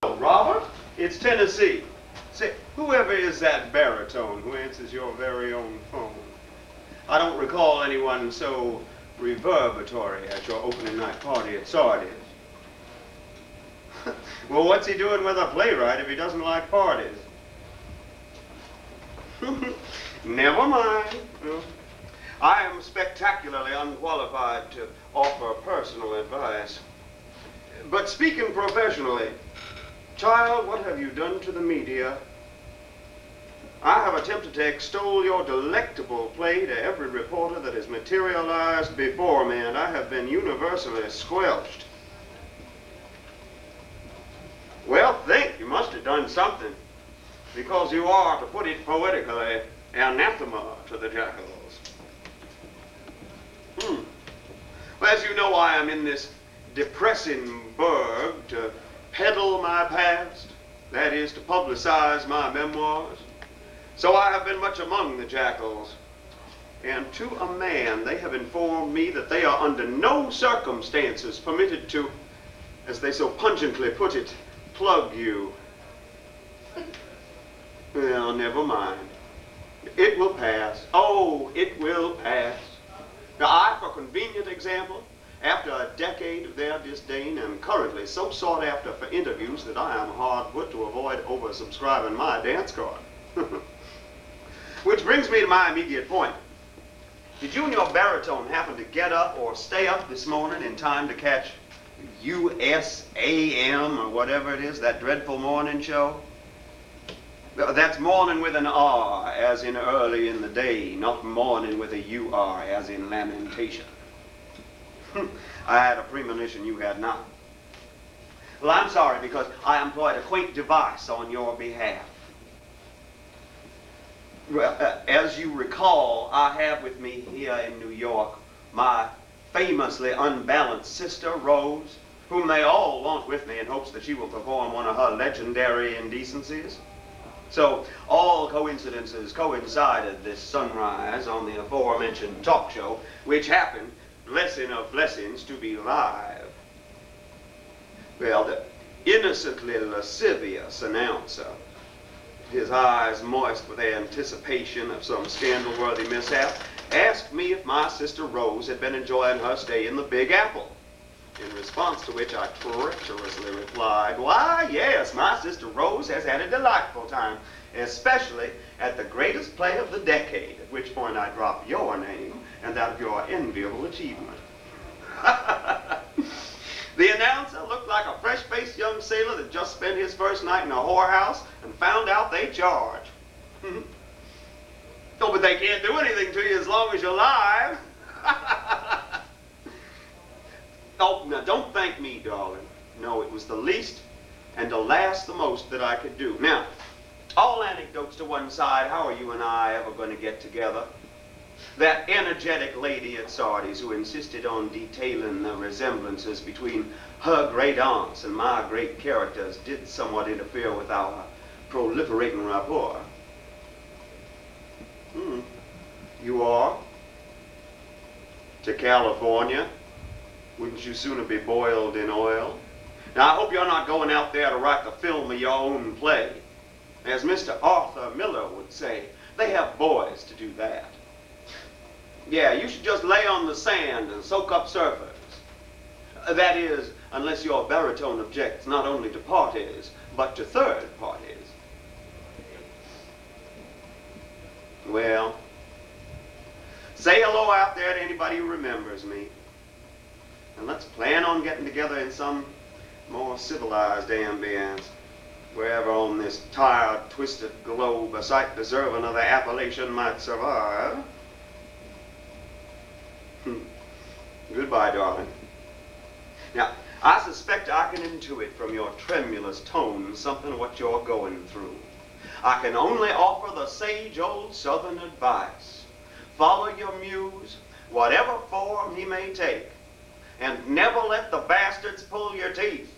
Hello, Robert. It's Tennessee. Say, whoever is that baritone who answers your very own phone? I don't recall anyone so reverberatory at your opening night party at Sardi's. Well, what's he doing with a playwright if he doesn't like parties? Never mind. I am spectacularly unqualified to offer personal advice. But speaking professionally, child, what have you done to the media? I have attempted to extol your delectable play to every reporter that has materialized before me, and I have been universally squelched. Well, think, you must have done something, because you are, to put it poetically, anathema to the jackals. Well, as you know, I am in this depressing burg to peddle my past, that is, to publicize my memoirs. So I have been much among the jackals, and to a man they have informed me that they are under no circumstances permitted to, as they so pungently put it, plug you. Well, never mind. It will pass. Oh, it will pass. Now, I, for convenient example, after a decade of their disdain, am currently so sought after for interviews that I am hard put to avoid oversubscribing my dance card. Which brings me to my immediate point. Did you and your baritone happen to get up or stay up this morning in time to catch USAM or whatever it is, that dreadful morning show? That's morning with an R, as in early in the day, not morning with a UR, as in lamentation. I had a premonition you had not. Well, I'm sorry, because I employed a quaint device on your behalf. Well, as you recall, I have with me here in New York my famously unbalanced sister, Rose, whom they all want with me in hopes that she will perform one of her legendary indecencies. So all coincidences coincided this sunrise on the aforementioned talk show, which happened, blessing of blessings, to be live. Well, the innocently lascivious announcer, his eyes moist with anticipation of some scandal-worthy mishap, asked me if my sister Rose had been enjoying her stay in the Big Apple. In response to which I treacherously replied, why, yes, my sister Rose has had a delightful time, especially at the greatest play of the decade, at which point I dropped your name and that of your enviable achievement. The announcer looked like a fresh-faced young sailor that just spent his first night in a whorehouse and found out they charge. Oh, but they can't do anything to you as long as you're alive. Oh, now don't thank me, darling. No, it was the least and alas the most that I could do. Now, all anecdotes to one side, how are you and I ever going to get together? That energetic lady at Sardi's who insisted on detailing the resemblances between her great aunts and my great characters did somewhat interfere with our proliferating rapport. You are? To California? Wouldn't you sooner be boiled in oil? Now, I hope you're not going out there to write the film of your own play. As Mr. Arthur Miller would say, they have boys to do that. Yeah, you should just lay on the sand and soak up surfers. That is, unless your baritone objects not only to parties, but to third parties. Well, say hello out there to anybody who remembers me. And let's plan on getting together in some more civilized ambience, wherever on this tired, twisted globe a site deserving of the appellation might survive. Goodbye, darling. Now, I suspect I can intuit from your tremulous tone something of what you're going through. I can only offer the sage old Southern advice. Follow your muse, whatever form he may take, and never let the bastards pull your teeth.